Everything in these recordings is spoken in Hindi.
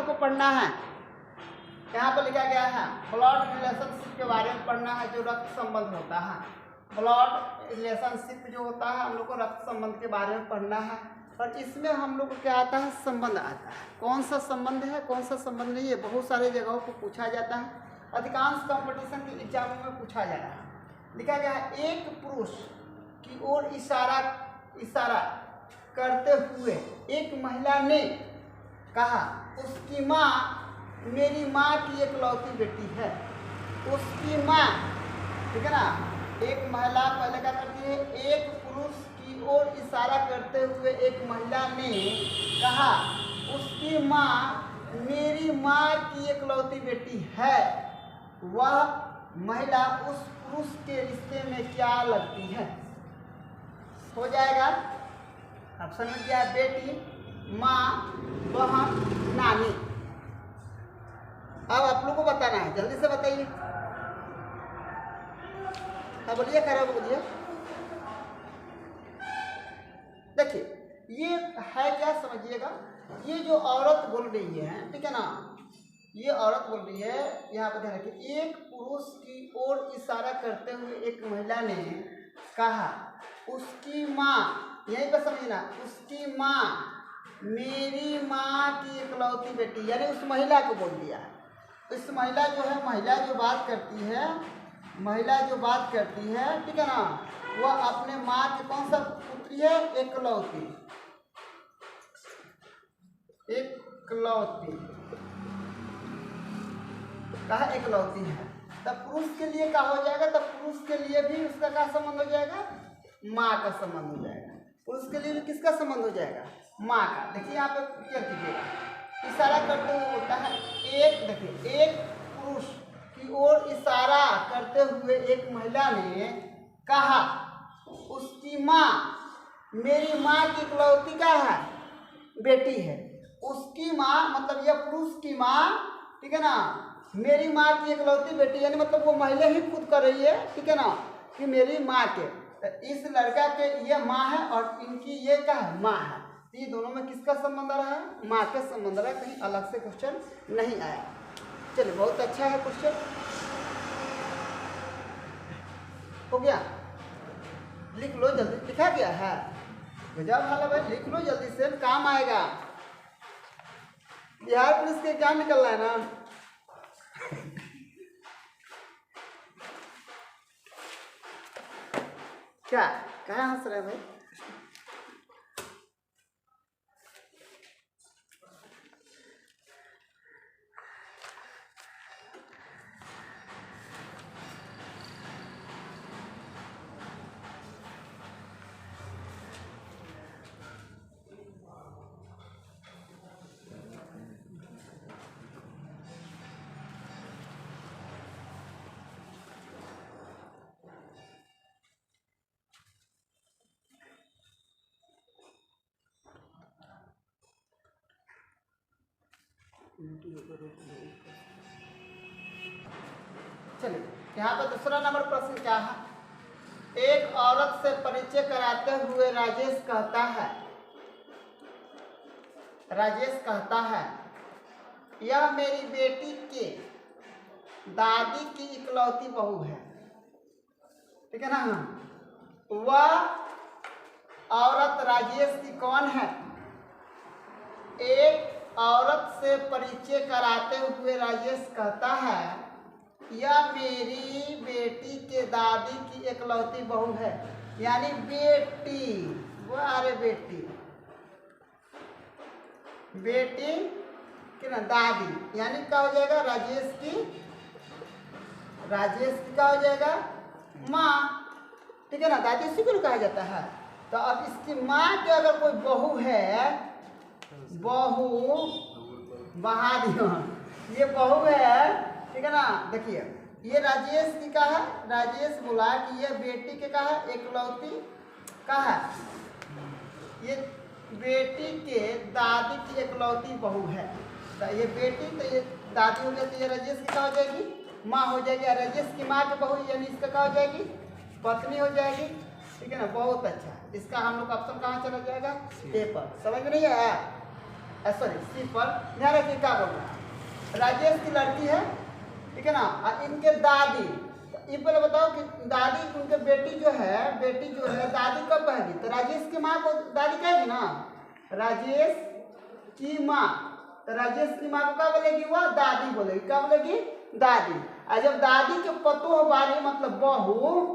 लोग को पढ़ना है। यहाँ पर लिखा गया है ब्लड रिलेशनशिप के बारे में पढ़ना है, जो रक्त संबंध होता है। ब्लड रिलेशनशिप जो होता है हम लोग को रक्त संबंध के बारे में पढ़ना है। और इसमें हम लोग को क्या आता है, संबंध आता है। कौन सा संबंध है, कौन सा संबंध नहीं है, बहुत सारे जगहों को पूछा जाता है। अधिकांश कंपटीशन के एग्जामों में पूछा जा रहा है। लिखा गया है एक पुरुष की ओर इशारा करते हुए एक महिला ने कहा, उसकी माँ मेरी माँ की इकलौती बेटी है। उसकी माँ, ठीक है ना। एक महिला पहले क्या करती है, एक पुरुष की ओर इशारा करते हुए एक महिला ने कहा, उसकी माँ मेरी माँ की इकलौती बेटी है। वह महिला उस पुरुष के रिश्ते में क्या लगती है? हो जाएगा ऑप्शन में क्या है, बेटी, माँ, बहन, नानी। अब आप लोग को बताना है, जल्दी से बताइए। हाँ बोलिए, खराब बोलिए। देखिए ये है क्या, समझिएगा। ये जो औरत बोल रही है, ठीक है ना, ये औरत बोल रही है, यहाँ पर ध्यान रखिए। एक पुरुष की ओर इशारा करते हुए एक महिला ने कहा, उसकी माँ, यहीं पर समझना, उसकी माँ मेरी माँ की इकलौती बेटी, यानी उस महिला को बोल दिया है। इस महिला जो है, महिला जो बात करती है, ठीक है ना, वह अपने माँ की कौन सा पुत्री है, इकलौती कहा इकलौती है। तब पुरुष के लिए क्या हो जाएगा, तब पुरुष के लिए भी उसका क्या संबंध हो जाएगा, माँ का संबंध हो जाएगा। पुरुष के लिए भी किसका संबंध हो जाएगा, माँ का। देखिए यहाँ पे क्या कीजिएगा, इशारा करते हुए बोलता है एक, देखिए एक पुरुष की ओर इशारा करते हुए एक महिला ने कहा, उसकी माँ मेरी माँ की इकलौती का है, बेटी है। उसकी माँ मतलब यह पुरुष की माँ, ठीक है ना, मेरी माँ की इकलौती बेटी, यानी मतलब वो महिला ही खुद कर रही है, ठीक है ना, कि मेरी माँ के, इस लड़का के ये माँ है और इनकी ये क्या है, माँ है। तो ये दोनों में किसका संबंध रहा है, माँ का संबंध रहा है। कहीं अलग से क्वेश्चन नहीं आया। चलिए बहुत अच्छा है क्वेश्चन, हो गया। लिख लो जल्दी, लिखा गया है, गजब हाल है भाई, लिख लो जल्दी से, काम आएगा। बिहार पुलिस के एग्जाम निकलना है ना। क्या कहाँ हंस रहे भाई? चलिए यहाँ पर दूसरा नंबर प्रश्न क्या है, एक औरत से परिचय कराते हुए राजेश कहता है, यह मेरी बेटी के दादी की इकलौती बहू है, ठीक है ना। वह औरत राजेश की कौन है? एक औरत से परिचय कराते हुए राजेश कहता है, यह मेरी बेटी के दादी की इकलौती बहू है, यानी बेटी, वो अरे बेटी कि ना दादी, यानी क्या हो जाएगा, राजेश की क्या हो जाएगा, माँ, ठीक है ना। दादी इसी को कहा जाता है। तो अब इसकी माँ के अगर कोई बहू है, बहू बहा दियो, ये बहू है, ठीक है ना। देखिए ये राजेश की का है, राजेश बोला कि ये बेटी के का है, इकलौती का है, ये बेटी के दादी की इकलौती बहू है। तो ये बेटी, तो ये दादी हो गई, तो ये राजेश की क्या हो जाएगी, माँ हो जाएगी। राजेश की माँ की बहू यानी इसका क्या हो जाएगी, पत्नी हो जाएगी, ठीक है ना। बहुत अच्छा, इसका हम लोग ऑप्शन कहाँ चला जाएगा, ए पर। समझ में नहीं आया? सॉरी सी पर ध्यान रखिए क्या बोल रहा है। राजेश की लड़की है, ठीक है ना, और इनके दादी, ये पहले बताओ कि दादी उनके बेटी जो है दादी कब कहेगी? तो राजेश की माँ को दादी कहेगी ना, राजेश की माँ। तो राजेश की माँ को क्या बोलेगी? वह दादी बोलेगी। क्या बोलेगी? दादी। और जब दादी के पतोह बारी मतलब बहू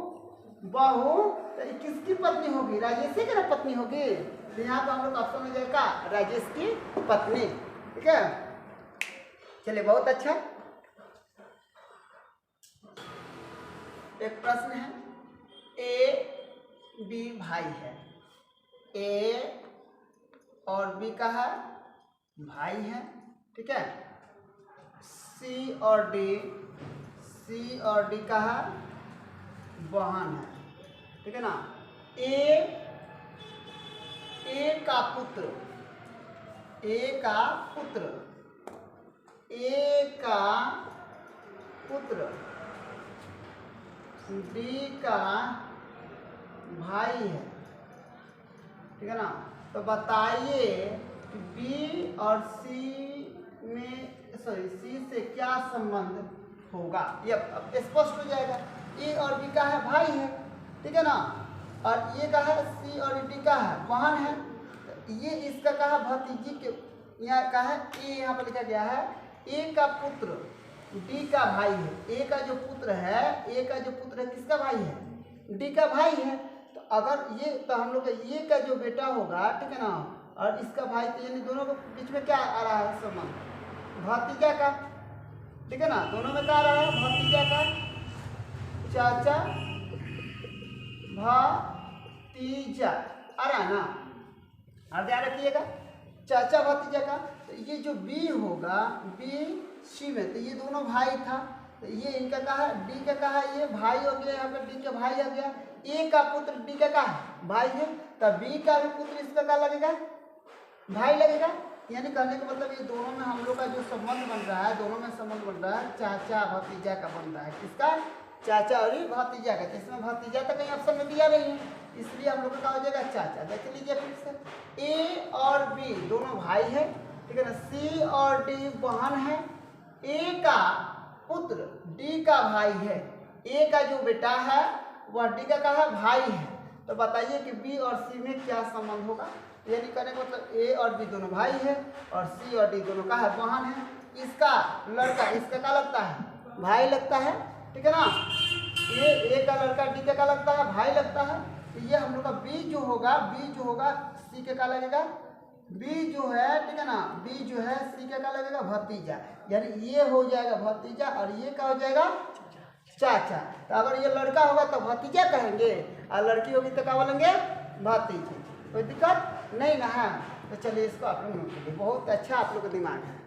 तो किसकी पत्नी होगी? राजेश की ना पत्नी होगी। तो यहाँ पर हम लोग ऑप्शन में जाएगा राजेश की पत्नी। ठीक है, चलिए बहुत अच्छा। एक प्रश्न है, ए बी भाई है, ए और बी का है भाई है, ठीक है। सी और डी का है बहन है, ठीक है ना। ए का पुत्र, डी का भाई है, ठीक है ना। तो बताइए कि बी और सी से क्या संबंध होगा? ये अब स्पष्ट हो जाएगा। ए और बी का है भाई है, ठीक है ना, और ये का है सी और डी का है बहन है। तो ये इसका का है भतीजी के, यहाँ का है ए, यहाँ पर लिखा गया है ए का पुत्र डी का भाई है। ए का जो पुत्र है किसका भाई है? डी का भाई है। तो अगर ये, तो हम लोग का ये का जो बेटा होगा, ठीक है ना, और इसका भाई, तो यानी दोनों के बीच में क्या आ रहा है संबंध? भतीजा का, ठीक है ना। दोनों में क्या आ रहा है? भतीजा का, चाचा भतीजा आ रहा है ना। अब ध्यान रखिएगा, चाचा भतीजा का। तो ये जो बी होगा, बी सी में, तो ये दोनों भाई था, तो ये इनका कहा है, डी का कहा है, ये भाई हो गया, यहाँ पे डी का भाई आ गया। ए का पुत्र डी का कहा है भाई है, तो बी का भी पुत्र इसका क्या लगेगा? भाई लगेगा। यानी कहने का मतलब ये दोनों में हम लोग का जो संबंध बन रहा है, दोनों में संबंध बन रहा है चाचा भतीजा का बन रहा है। किसका? चाचा और भतीजा का। इसमें भतीजा तो कहीं ऑप्शन में दिया नहीं है, इसलिए हम लोग का क्या हो जाएगा? चाचा। देख लीजिए फिर से, ए और बी दोनों भाई है, ठीक है ना। सी और डी बहन है। ए का पुत्र डी का भाई है। ए का जो बेटा है वह डी का है भाई है। तो बताइए कि बी और सी में क्या संबंध होगा? यानी कहने का मतलब ए और बी दोनों भाई है और सी और डी दोनों का है बहन है। इसका लड़का इसका क्या लगता है? भाई लगता है, ठीक है ना। ए का लड़का डी का क्या लगता है? भाई लगता है। तो ये हम लोग का बी जो होगा सी के क्या लगेगा? बी जो है, ठीक है ना, बी जो है सी का क्या लगेगा? भतीजा। यानी ये हो जाएगा भतीजा और ये क्या हो जाएगा? चाचा। तो अगर ये लड़का होगा तो भतीजा कहेंगे और लड़की होगी तो क्या बोलेंगे? भतीजी। कोई दिक्कत नहीं ना है। तो चलिए इसको आप लोग नोट कीजिए, बहुत अच्छा आप लोग का दिमाग है।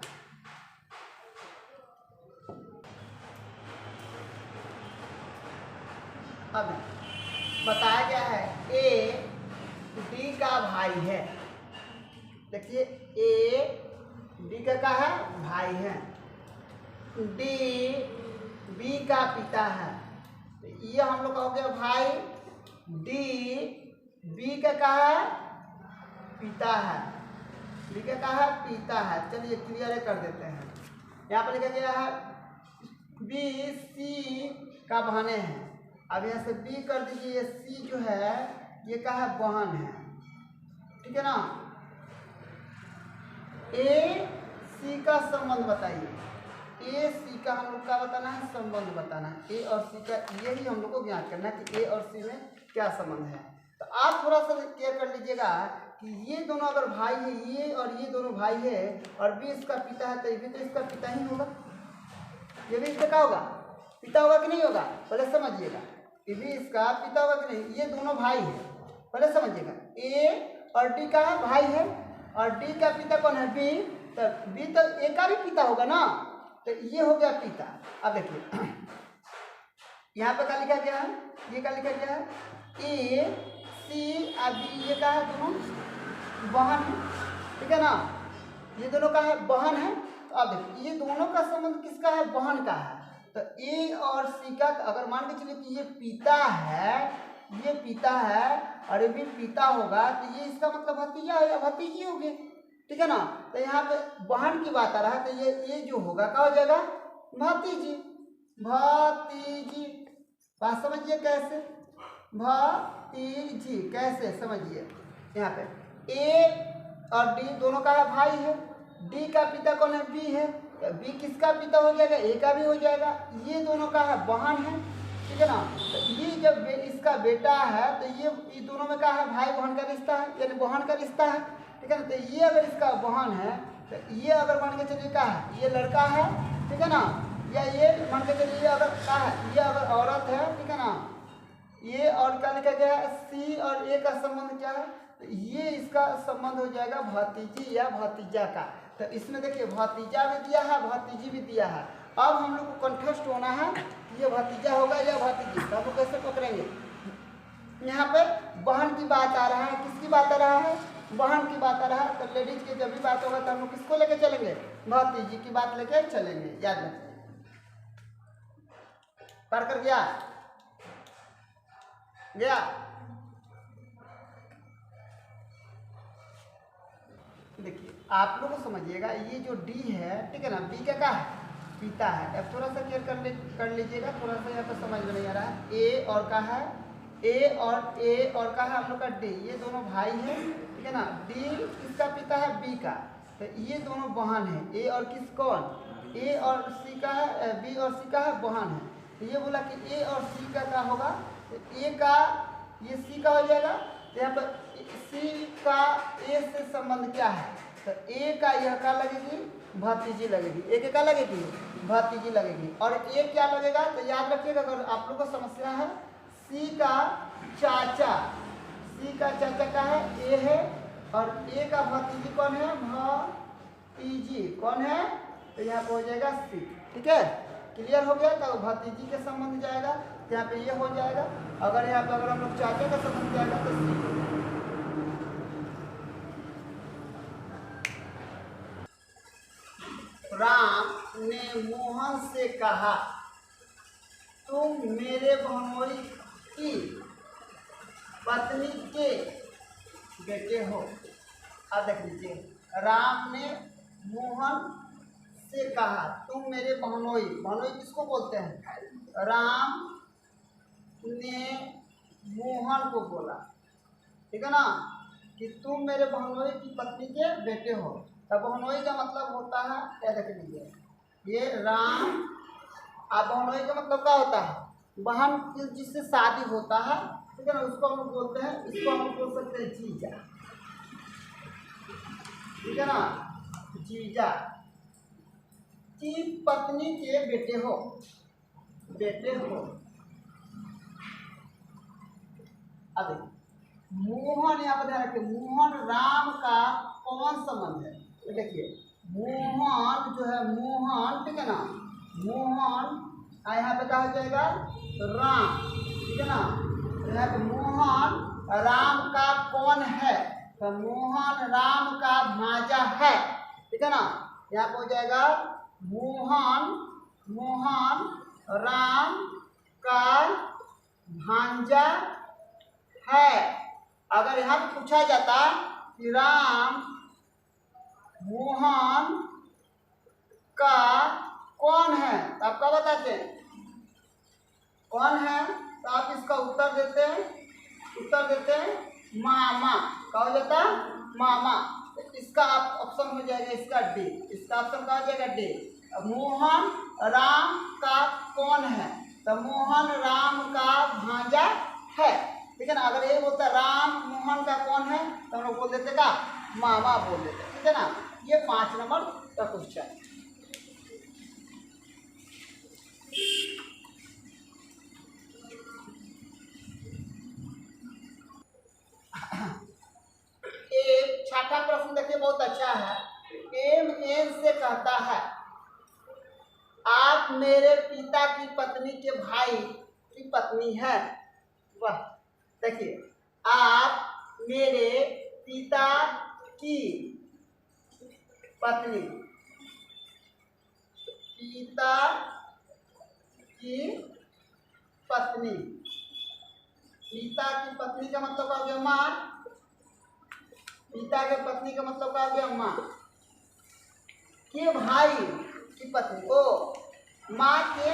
अब बताया गया है ए डी का भाई है। देखिए ए डी का है भाई है, डी बी का पिता है। तो ये हम लोग का हो गया भाई, डी बी का है पिता है, बी का है पिता है। चलिए क्लियर कर देते हैं। यहाँ पर लिखा गया है बी सी का बहने हैं। अब यहाँ से बी कर दीजिए, सी जो है ये का है बहन है, ठीक है ना। ए सी का संबंध बताइए। ए सी का हम लोग का बताना है, संबंध बताना है। ए और सी का यही हम लोग को ज्ञात करना है कि ए और सी में क्या संबंध है। तो आप थोड़ा सा क्लियर कर लीजिएगा कि ये दोनों अगर भाई है, ये और ये दोनों भाई है और बी इसका पिता है, तो ये भी तो इसका पिता ही होगा, ये भी इसका क्या होगा? पिता होगा कि नहीं होगा? पहले समझिएगा, ये भी इसका पिता होगा कि नहीं। ये दोनों भाई है, पहले समझिएगा। ए और डी का है भाई है और डी का पिता कौन है? बी। तो बी तो ए का भी पिता होगा ना, तो ये हो गया पिता। अब देखिए यहाँ पे क्या लिखा गया है? ये क्या लिखा गया है? ए सी और बी ये का है दोनों बहन है, ठीक है ना। ये दोनों का है बहन है। तो अब देखिए ये दोनों का संबंध किसका है? बहन का है। तो ए और सी का अगर मान के चलिए कि ये पिता है, ये पिता है और ये भी पिता होगा, तो ये इसका मतलब भतीजा या भतीजी होगी। ठीक है ना। तो यहाँ पे बहन की बात आ रहा है, तो ये जो होगा क्या हो जाएगा, भतीजी। भतीजी बात समझिए कैसे, भतीजी कैसे समझिए। यहाँ पे ए और डी दोनों का है भाई है, डी का पिता कौन है, बी है, तो बी किसका पिता हो जाएगा, ए का भी हो जाएगा। ये दोनों का है बहन है, ठीक है ना। तो ये जब इसका बेटा है तो ये दोनों में क्या है, भाई बहन का रिश्ता है, यानी बहन का रिश्ता है, ठीक है ना। तो ये अगर इसका बहन है तो ये अगर मान के चलिए क्या है, ये लड़का है, ठीक है ना, या ये मान के चलिए अगर क्या है, ये अगर औरत है, ठीक है ना। ये और क्या लिखा गया है, सी और ए का संबंध क्या है, तो ये इसका संबंध हो जाएगा भतीजी या भतीजा का। तो इसमें देखिए भतीजा भी दिया है, भतीजी भी दिया है। अब हम लोग को कंटेस्ट होना है कि ये भतीजा होगा या भतीजी, तो हम लोग कैसे पकड़ेंगे। यहाँ पे बहन की बात आ रहा है, किसकी बात आ रहा है, बहन की बात आ रहा है। तो लेडीज की जब भी बात होगा तो हम लोग किसको लेके चलेंगे, भतीजी की बात लेके चलेंगे, याद रखिए। पार कर गया गया। देखिए आप लोग को समझिएगा, ये जो डी है, ठीक है ना, बी का क्या है, पिता है। अब थोड़ा सा क्लियर कर लीजिएगा, थोड़ा सा यहाँ पर समझ में नहीं आ रहा है। ए और का है, ए और का है हम लोग का डी, ये दोनों भाई हैं, ठीक है ना। डी किसका पिता है, बी का, तो ये दोनों बहन है। ए और किस कौन, ए और सी का है, बी और सी का है बहन है। तो ये बोला कि ए और सी का क्या होगा, तो ए का ये सी का हो जाएगा। तो यहाँ पर सी का ए से संबंध क्या है, तो ए का यह क्या लगेगी, भतीजी लगेगी। ए के क्या लगेगी, भतीजी लगेगी। और ए क्या लगेगा, तो याद रखिएगा अगर आप लोग को समस्या है, सी का चाचा, सी का चाचा का है, ए है, और ए का भतीजी कौन है, भतीजी कौन है, तो यहाँ पे हो जाएगा सी। ठीक है, क्लियर हो गया। तो भतीजी के संबंध जाएगा, तो यहाँ पे ये हो जाएगा। अगर यहाँ पे अगर हम लोग चाचा का संबंध जाएगा तो सी। राम ने मोहन से कहा, तुम मेरे बहनोई की पत्नी के बेटे हो। अब देख लीजिए, राम ने मोहन से कहा, तुम मेरे बहनोई, बहनोई किसको बोलते हैं, राम ने मोहन को बोला, ठीक है ना, कि तुम मेरे बहनोई की पत्नी के बेटे हो। तब बहनोई का मतलब होता है, क्या देख लीजिए, ये राम, आप बहनोई का मतलब क्या होता है, बहन जिससे शादी होता है, ठीक है ना, उसको हम लोग बोलते हैं, इसको हम लोग बोल सकते हैं जीजा, ठीक है ना, जीजा की पत्नी के बेटे हो, बेटे हो। अब मोहन, यहाँ पर ध्यान रखिए, मोहन राम का कौन संबंध है, तो देखिए मोहन जो है, मोहन, ठीक है ना, मोहन यहाँ पे क्या हो जाएगा, राम, ठीक है ना। यहाँ पे मोहन राम का कौन है, तो मोहन राम का भांजा है, ठीक है ना। यहाँ पे हो जाएगा मोहन, मोहन राम का भांजा है। अगर यहाँ पे पूछा जाता कि राम मोहन का कौन है, तो आप क्या बताते हैं, कौन है, तो आप इसका उत्तर देते हैं मामा। क्या हो जाता, मामा। तो इसका आप ऑप्शन हो जाएगा इसका डी, इसका ऑप्शन क्या हो जाएगा डी। मोहन राम का कौन है, तो मोहन राम का भांजा है, ठीक है ना। अगर ये बोलता राम मोहन का कौन है, तो हम लोग बोल देते का मामा बोल देते, ठीक है ना। ये 5 नंबर का क्वेश्चन। एक छठा प्रश्न देखिए, बहुत अच्छा है। एम एन से कहता है, आप मेरे पिता की पत्नी के भाई की पत्नी है। वाह, देखिए, आप मेरे पिता की पत्नी, पिता की पत्नी, पिता की पत्नी का मतलब हो गया मां, पिता के पत्नी का मतलब क्या हो गया? माँ के भाई की पत्नी, ओ माँ के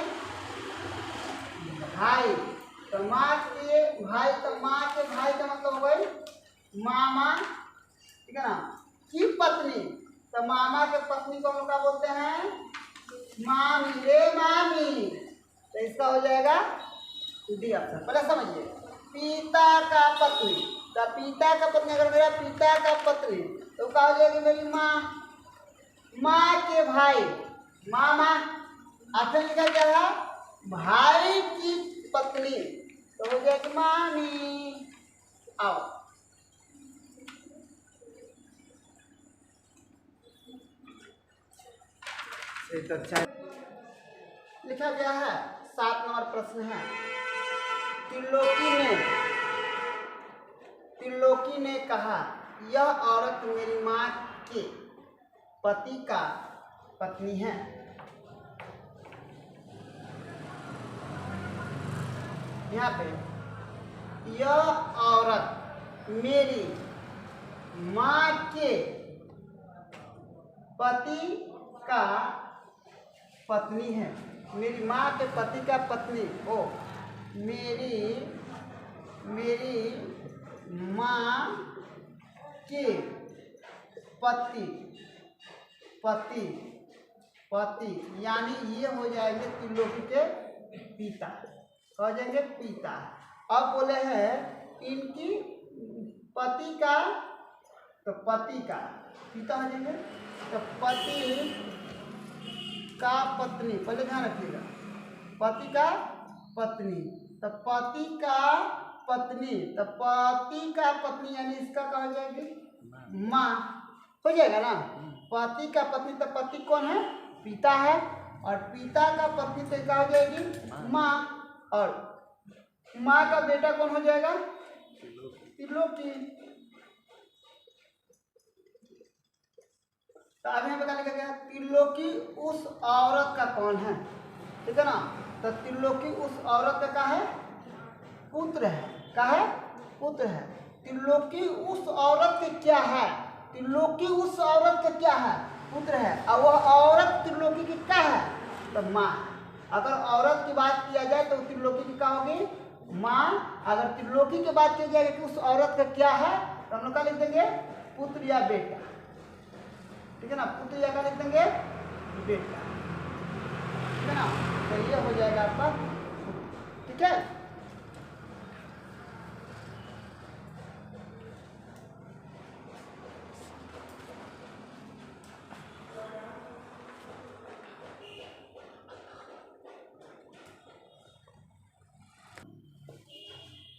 भाई, तो माँ के भाई, तो माँ के भाई का मतलब हो गई मामा, ठीक है ना, की पत्नी, तो मामा के पत्नी को हम क्या बोलते हैं? मामी, रे मामी। तो इसका हो जाएगा डी ऑप्शन। पहले समझिए, पिता का पत्नी, तो पिता का पत्नी अगर मेरा पिता का पत्नी तो क्या हो जाएगी? मेरी माँ, माँ के भाई मामा, आखिर लिखा क्या है? भाई की पत्नी, तो हो जाएगी मामी। आओ तो अच्छा लिखा गया है। 7 नंबर प्रश्न है, त्रिलोकी ने कहा यह औरत मेरी माँ के पति का पत्नी है। यहाँ पे यह औरत मेरी माँ के पति का पत्नी है। मेरी माँ के पति का पत्नी, ओ मेरी माँ के पति यानी ये हो जाएंगे त्रिलोकी के पिता, हो जाएंगे पिता। अब बोले हैं इनकी पति का, तो पति का पिता हो जाएंगे, तो पति का पत्नी, पहले ध्यान रखिएगा, पति का पत्नी, तो पति का पत्नी, तो पति का पत्नी यानी इसका कहा जाएगी माँ, हो जाएगा ना। पति का पत्नी, तो पति कौन है? पिता है, और पिता का पत्नी तो क्या हो जाएगी? माँ, और माँ का बेटा कौन हो जाएगा? त्रिलोकी। तो अभी यहाँ पे लिखा गया त्रिलोकी उस औरत का कौन है, ठीक है ना। तो त्रिलोकी उस औरत का है? पुत्र है। क्या है? पुत्र है। त्रिलोकी उस औरत के क्या है? त्रिलोकी उस औरत का क्या है? पुत्र है। और वह औरत त्रिलोकी की क्या है? तो माँ। अगर औरत की बात किया जाए तो त्रिलोकी की क्या होगी? माँ। अगर त्रिलोकी की बात की जाएगी कि उस औरत का क्या है, तो हम लोग क्या लिख देंगे? पुत्र या बेटा, ठीक है ना। पुत्र या क्या लिख देंगे? बेटा, ठीक है ना। तो ये हो जाएगा आपका, ठीक है।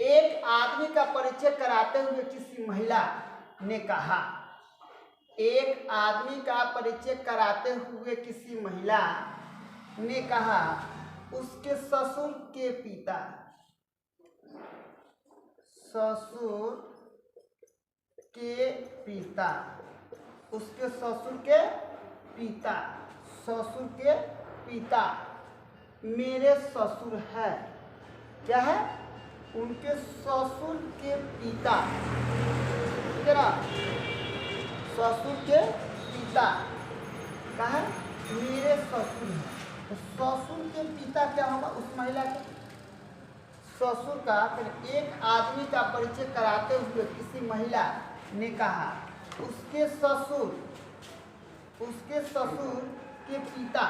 एक आदमी का परिचय कराते हुए किसी महिला ने कहा, एक आदमी का परिचय कराते हुए किसी महिला ने कहा उसके ससुर के पिता, ससुर के पिता, उसके ससुर के पिता, ससुर के पिता मेरे ससुर है। क्या है? उनके ससुर के पिता, ठीक है ना। ससुर के पिता क्या है? मेरे ससुर है। तो ससुर के पिता क्या होगा? उस महिला के ससुर का। एक आदमी का परिचय कराते हुए किसी महिला ने कहा उसके ससुर के पिता,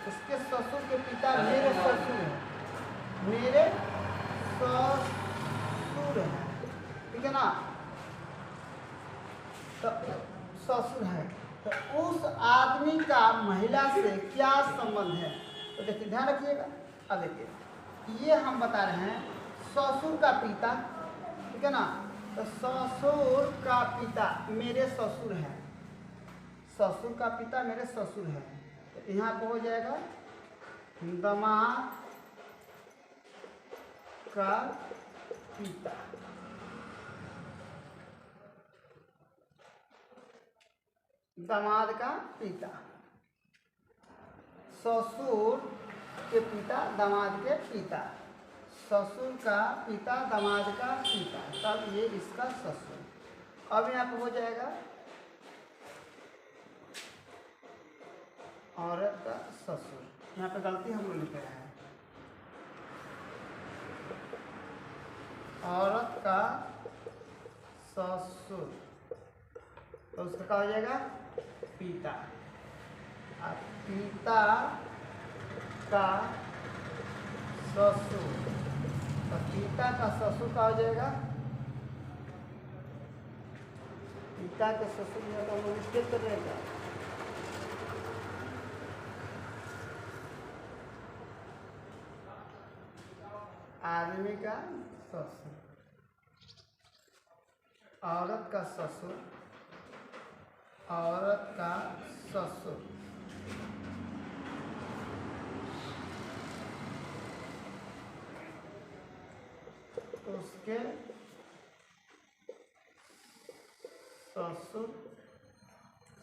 उसके ससुर के पिता मेरे ससुर है, मेरे ससुर है, ठीक है ना। तो ससुर है, तो उस आदमी का महिला से क्या संबंध है? तो देखिए ध्यान रखिएगा। अब देखिए ये हम बता रहे हैं ससुर का पिता, ठीक है ना। तो ससुर का पिता मेरे ससुर है, ससुर का पिता मेरे ससुर है। तो यहाँ पे हो जाएगा दामाद का पिता, दामाद का पिता, ससुर के पिता दामाद के पिता, ससुर का पिता दामाद का पिता, तब ये इसका ससुर। अब यहाँ पे हो जाएगा औरत का ससुर। यहाँ पे गलती हम लोग लिख रहे हैं, औरत का ससुर, तो उसका क्या हो जाएगा पिता। अब पिता का ससुर, तो पिता का ससुर का हो जाएगा, पिता के ससुर में तो हम लोग स्टेप कर रहेगा आदमी का ससुर, औरत का ससुर, औरत का ससुर, उसके ससुर,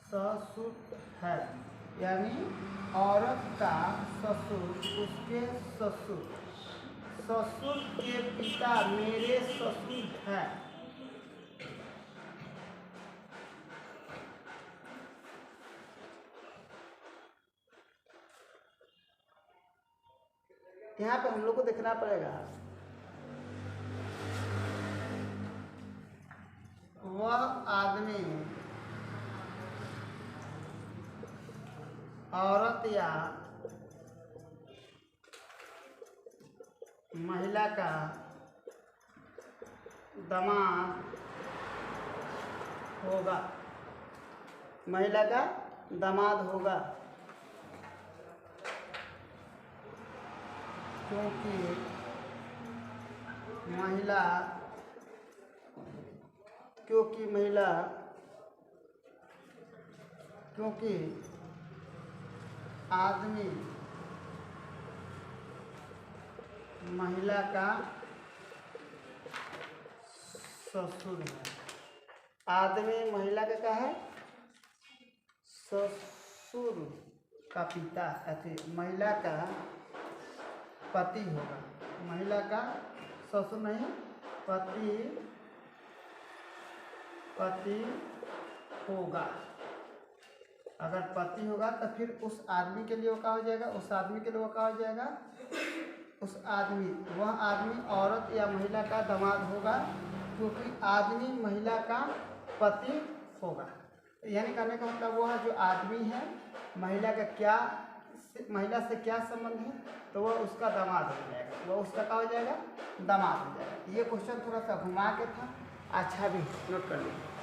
ससुर है, यानी औरत का ससुर उसके ससुर, ससुर के पिता मेरे ससुर है। यहाँ पे हम लोग को देखना पड़ेगा वह आदमी औरत या महिला का दामाद होगा, महिला का दामाद होगा, क्योंकि महिला क्योंकि आदमी महिला का ससुर है, आदमी महिला का क्या है ससुर का पिता, ऐसे महिला का पति होगा, महिला का ससुर नहीं पति होगा। अगर पति होगा तो फिर उस आदमी के लिए वो क्या हो जाएगा, उस आदमी के लिए वो क्या हो जाएगा, वह आदमी औरत या महिला का दामाद होगा, क्योंकि आदमी महिला का पति होगा। यानी कहने का मतलब वह जो आदमी है महिला से क्या संबंध है, तो वह उसका दामाद हो जाएगा, वह उसका क्या हो जाएगा दामाद हो जाएगा। ये क्वेश्चन थोड़ा सा घुमा के था, अच्छा भी नोट कर लीजिए।